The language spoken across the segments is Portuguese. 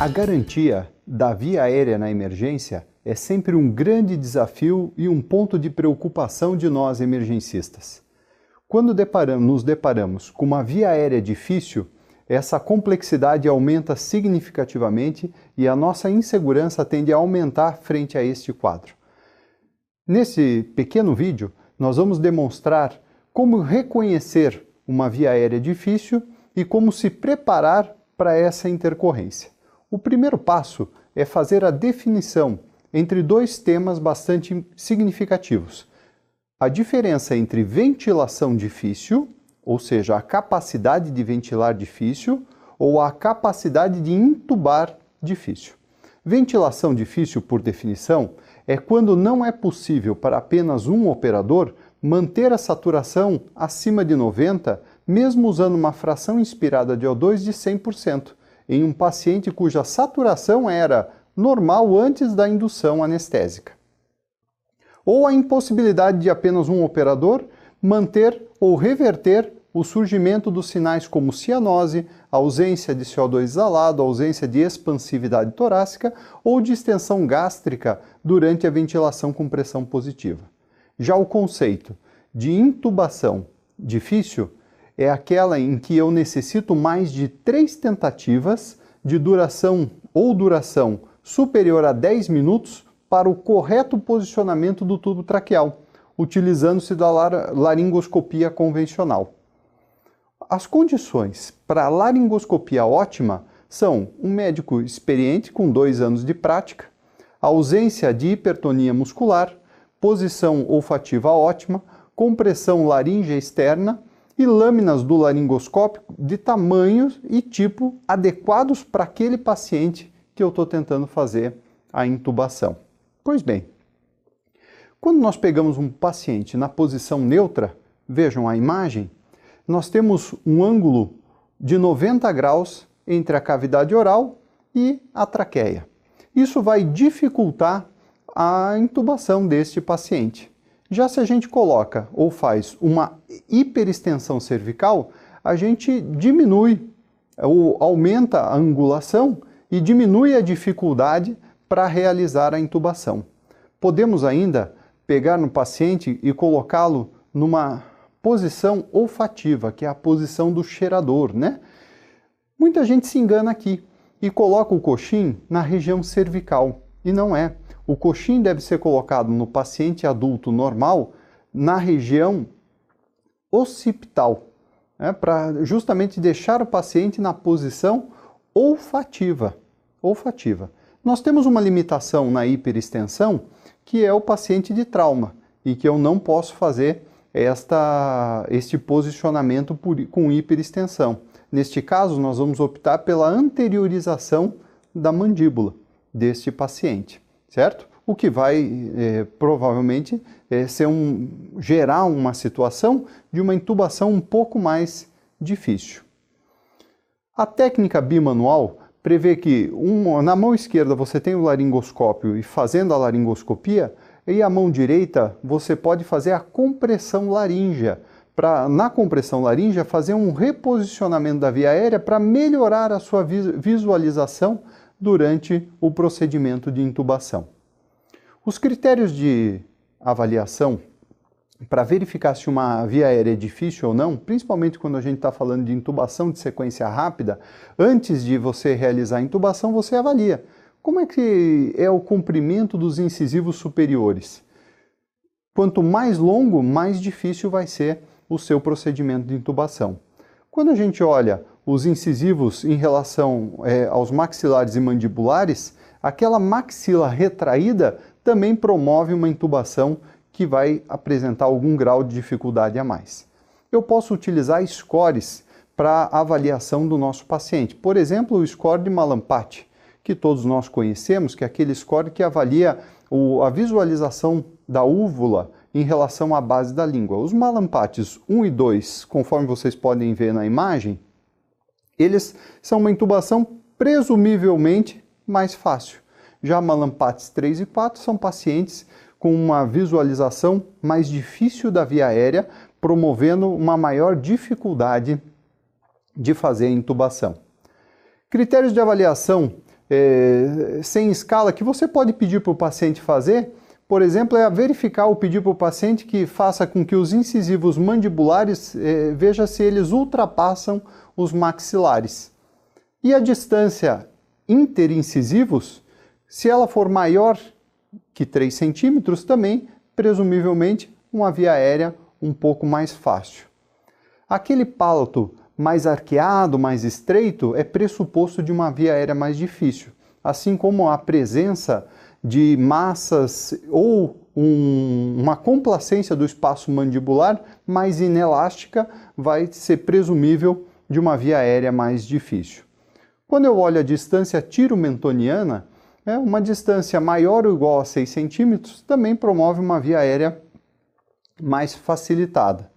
A garantia da via aérea na emergência é sempre um grande desafio e um ponto de preocupação de nós emergencistas. Quando nos deparamos com uma via aérea difícil, essa complexidade aumenta significativamente e a nossa insegurança tende a aumentar frente a este quadro. Nesse pequeno vídeo, nós vamos demonstrar como reconhecer uma via aérea difícil e como se preparar para essa intercorrência. O primeiro passo é fazer a definição entre dois temas bastante significativos. A diferença entre ventilação difícil, ou seja, a capacidade de ventilar difícil, ou a capacidade de intubar difícil. Ventilação difícil, por definição, é quando não é possível para apenas um operador manter a saturação acima de 90%, mesmo usando uma fração inspirada de O2 de 100%, em um paciente cuja saturação era normal antes da indução anestésica. Ou a impossibilidade de apenas um operador manter ou reverter o surgimento dos sinais como cianose, ausência de CO2 exalado, ausência de expansividade torácica ou distensão gástrica durante a ventilação com pressão positiva. Já o conceito de intubação difícil é aquela em que eu necessito mais de 3 tentativas de duração superior a 10 minutos para o correto posicionamento do tubo traqueal, utilizando-se da laringoscopia convencional. As condições para a laringoscopia ótima são um médico experiente com 2 anos de prática, ausência de hipertonia muscular, posição olfativa ótima, compressão laríngea externa e lâminas do laringoscópio de tamanho e tipo adequados para aquele paciente que eu estou tentando fazer a intubação. Pois bem, quando nós pegamos um paciente na posição neutra, vejam a imagem, nós temos um ângulo de 90 graus entre a cavidade oral e a traqueia. Isso vai dificultar a intubação deste paciente. Já se a gente coloca ou faz uma hiperextensão cervical, a gente diminui ou aumenta a angulação e diminui a dificuldade para realizar a intubação. Podemos ainda pegar no paciente e colocá-lo numa posição olfativa, que é a posição do cheirador, né? Muita gente se engana aqui e coloca o coxim na região cervical, e não é. O coxim deve ser colocado no paciente adulto normal na região occipital, né, para justamente deixar o paciente na posição olfativa. Nós temos uma limitação na hiperextensão, que é o paciente de trauma, e que eu não posso fazer este posicionamento com hiperextensão. Neste caso, nós vamos optar pela anteriorização da mandíbula deste paciente, certo? O que vai provavelmente gerar uma situação de uma intubação um pouco mais difícil. A técnica bimanual prevê que na mão esquerda você tem o laringoscópio e fazendo a laringoscopia, e a mão direita você pode fazer a compressão laríngea, na compressão laríngea fazer um reposicionamento da via aérea para melhorar a sua visualização durante o procedimento de intubação. Os critérios de avaliação para verificar se uma via aérea é difícil ou não, principalmente quando a gente está falando de intubação de sequência rápida, antes de você realizar a intubação, você avalia como é que é o comprimento dos incisivos superiores. Quanto mais longo, mais difícil vai ser o seu procedimento de intubação. Quando a gente olha os incisivos em relação aos maxilares e mandibulares, aquela maxila retraída também promove uma intubação que vai apresentar algum grau de dificuldade a mais. Eu posso utilizar scores para avaliação do nosso paciente. Por exemplo, o score de Mallampati, que todos nós conhecemos, que é aquele score que avalia a visualização da úvula em relação à base da língua. Os Mallampatis 1 e 2, conforme vocês podem ver na imagem, eles são uma intubação presumivelmente mais fácil. Já Mallampatis 3 e 4 são pacientes com uma visualização mais difícil da via aérea, promovendo uma maior dificuldade de fazer a intubação. Critérios de avaliação sem escala que você pode pedir para o paciente fazer, por exemplo, é verificar ou pedir para o paciente que faça com que os incisivos mandibulares, veja se eles ultrapassam os maxilares. E a distância interincisivos, se ela for maior que 3 centímetros, também, presumivelmente, uma via aérea um pouco mais fácil. Aquele palato mais arqueado, mais estreito, é pressuposto de uma via aérea mais difícil, assim como a presença de massas ou uma complacência do espaço mandibular mais inelástica vai ser presumível de uma via aérea mais difícil. Quando eu olho a distância tiro-mentoniana, uma distância maior ou igual a 6 centímetros também promove uma via aérea mais facilitada.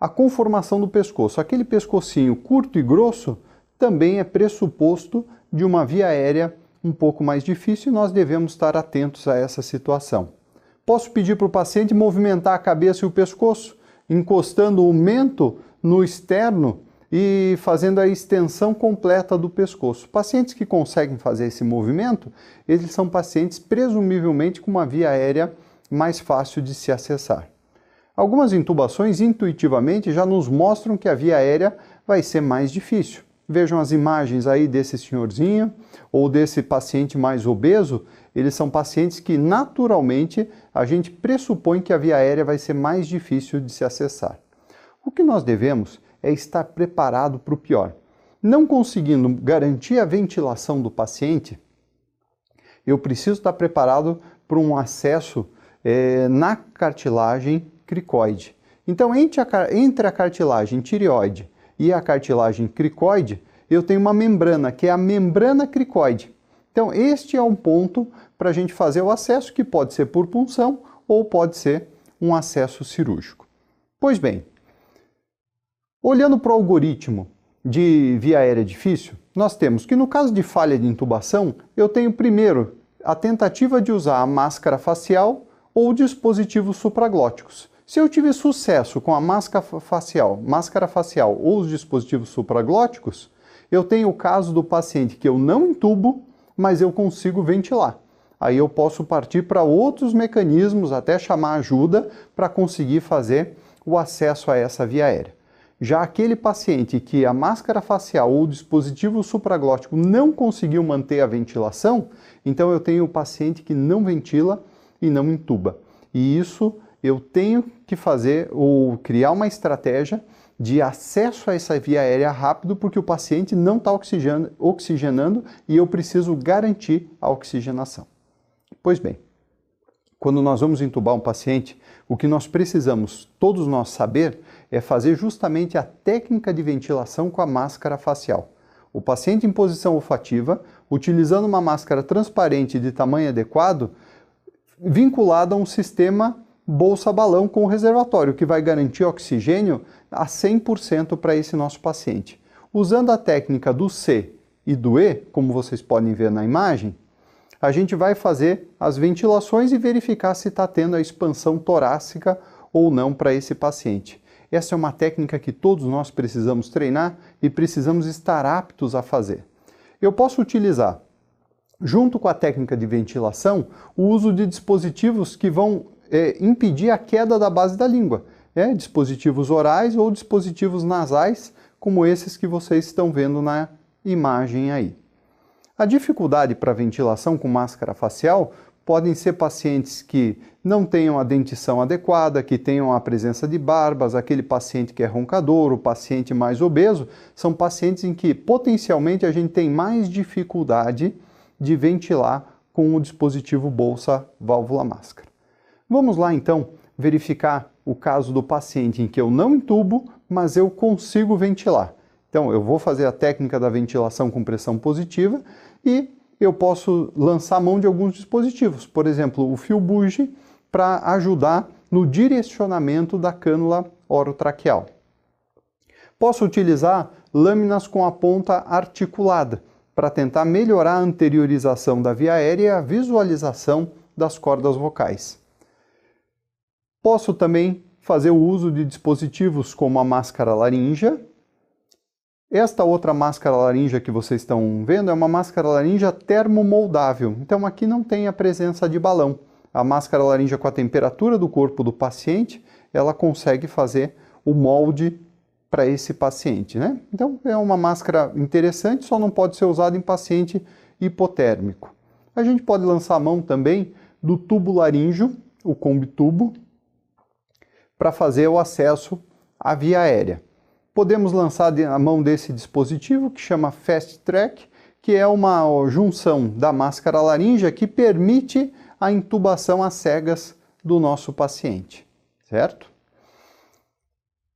A conformação do pescoço, aquele pescocinho curto e grosso, também é pressuposto de uma via aérea um pouco mais difícil e nós devemos estar atentos a essa situação. Posso pedir para o paciente movimentar a cabeça e o pescoço, encostando o mento no externo e fazendo a extensão completa do pescoço. Pacientes que conseguem fazer esse movimento, eles são pacientes presumivelmente com uma via aérea mais fácil de se acessar. Algumas intubações intuitivamente já nos mostram que a via aérea vai ser mais difícil. Vejam as imagens aí desse senhorzinho ou desse paciente mais obeso. Eles são pacientes que naturalmente a gente pressupõe que a via aérea vai ser mais difícil de se acessar. O que nós devemos é estar preparado para o pior. Não conseguindo garantir a ventilação do paciente, eu preciso estar preparado para um acesso na cartilagem cricoide. Então, entre a cartilagem tireoide e a cartilagem cricoide, eu tenho uma membrana, que é a membrana cricoide. Então, este é um ponto para a gente fazer o acesso, que pode ser por punção ou pode ser um acesso cirúrgico. Pois bem, olhando para o algoritmo de via aérea difícil, nós temos que no caso de falha de intubação, eu tenho primeiro a tentativa de usar a máscara facial ou dispositivos supraglóticos. Se eu tiver sucesso com a máscara facial ou os dispositivos supraglóticos, eu tenho o caso do paciente que eu não intubo, mas eu consigo ventilar. Aí eu posso partir para outros mecanismos, até chamar ajuda, para conseguir fazer o acesso a essa via aérea. Já aquele paciente que a máscara facial ou o dispositivo supraglótico não conseguiu manter a ventilação, então eu tenho o paciente que não ventila e não intuba. E isso eu tenho que fazer ou criar uma estratégia de acesso a essa via aérea rápido, porque o paciente não está oxigenando e eu preciso garantir a oxigenação. Pois bem, quando nós vamos intubar um paciente, o que nós precisamos, todos nós, saber é fazer justamente a técnica de ventilação com a máscara facial. O paciente em posição olfativa, utilizando uma máscara transparente de tamanho adequado, vinculada a um sistema bolsa-balão com o reservatório, que vai garantir oxigênio a 100% para esse nosso paciente. Usando a técnica do C e do E, como vocês podem ver na imagem, a gente vai fazer as ventilações e verificar se está tendo a expansão torácica ou não para esse paciente. Essa é uma técnica que todos nós precisamos treinar e precisamos estar aptos a fazer. Eu posso utilizar, junto com a técnica de ventilação, o uso de dispositivos que vão impedir a queda da base da língua. Dispositivos orais ou dispositivos nasais, como esses que vocês estão vendo na imagem aí. A dificuldade para ventilação com máscara facial podem ser pacientes que não tenham a dentição adequada, que tenham a presença de barbas, aquele paciente que é roncador, o paciente mais obeso, são pacientes em que potencialmente a gente tem mais dificuldade de ventilar com o dispositivo bolsa válvula máscara. Vamos lá então verificar o caso do paciente em que eu não intubo, mas eu consigo ventilar. Então eu vou fazer a técnica da ventilação com pressão positiva e eu posso lançar mão de alguns dispositivos, por exemplo, o fio bugey, para ajudar no direcionamento da cânula orotraqueal. Posso utilizar lâminas com a ponta articulada, para tentar melhorar a anteriorização da via aérea e a visualização das cordas vocais. Posso também fazer o uso de dispositivos como a máscara laríngea Esta outra máscara laríngea que vocês estão vendo é uma máscara laríngea termomoldável, então aqui não tem a presença de balão. A máscara laríngea, com a temperatura do corpo do paciente, ela consegue fazer o molde para esse paciente, né? Então é uma máscara interessante, só não pode ser usada em paciente hipotérmico. A gente pode lançar a mão também do tubo laríngeo, o combitubo, para fazer o acesso à via aérea. Podemos lançar a mão desse dispositivo que chama Fast Track, que é uma junção da máscara laríngea que permite a intubação às cegas do nosso paciente, certo?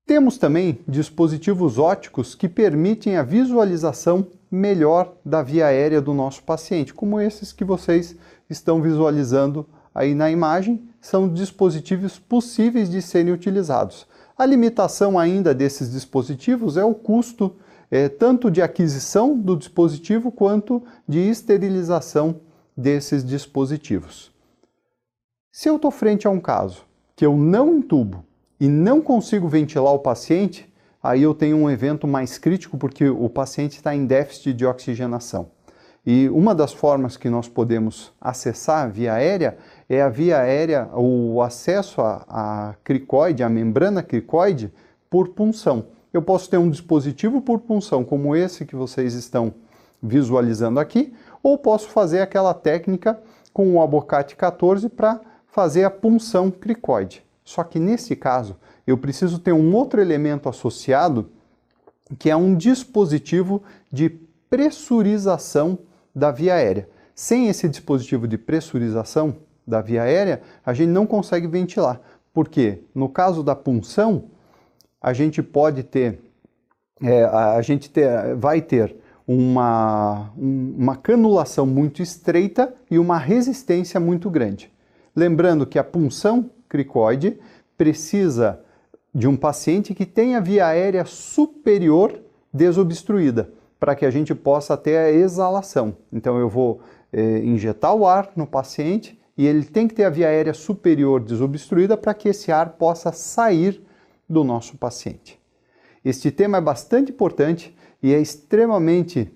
Temos também dispositivos ópticos que permitem a visualização melhor da via aérea do nosso paciente, como esses que vocês estão visualizando aí na imagem, são dispositivos possíveis de serem utilizados. A limitação ainda desses dispositivos é o custo, tanto de aquisição do dispositivo quanto de esterilização desses dispositivos. Se eu estou frente a um caso que eu não intubo e não consigo ventilar o paciente, aí eu tenho um evento mais crítico porque o paciente está em déficit de oxigenação. E uma das formas que nós podemos acessar a via aérea é a via aérea, o acesso à cricoide, à membrana cricoide, por punção. Eu posso ter um dispositivo por punção, como esse que vocês estão visualizando aqui, ou posso fazer aquela técnica com o Abocate 14 para fazer a punção cricoide. Só que nesse caso, eu preciso ter um outro elemento associado, que é um dispositivo de pressurização da via aérea. Sem esse dispositivo de pressurização da via aérea, a gente não consegue ventilar. Porque no caso da punção, a gente pode ter, vai ter uma canulação muito estreita e uma resistência muito grande. Lembrando que a punção cricoide precisa de um paciente que tenha a via aérea superior desobstruída, para que a gente possa ter a exalação. Então eu vou injetar o ar no paciente e ele tem que ter a via aérea superior desobstruída para que esse ar possa sair do nosso paciente. Este tema é bastante importante e é extremamente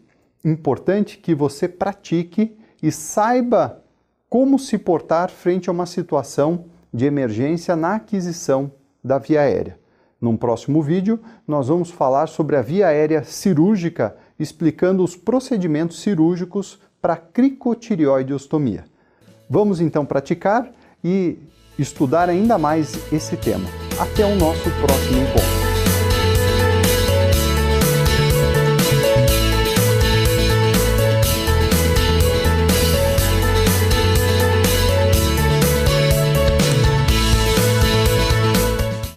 importante que você pratique e saiba como se portar frente a uma situação de emergência na aquisição da via aérea. Num próximo vídeo, nós vamos falar sobre a via aérea cirúrgica, explicando os procedimentos cirúrgicos para cricotireoideostomia. Vamos então praticar e estudar ainda mais esse tema. Até o nosso próximo encontro.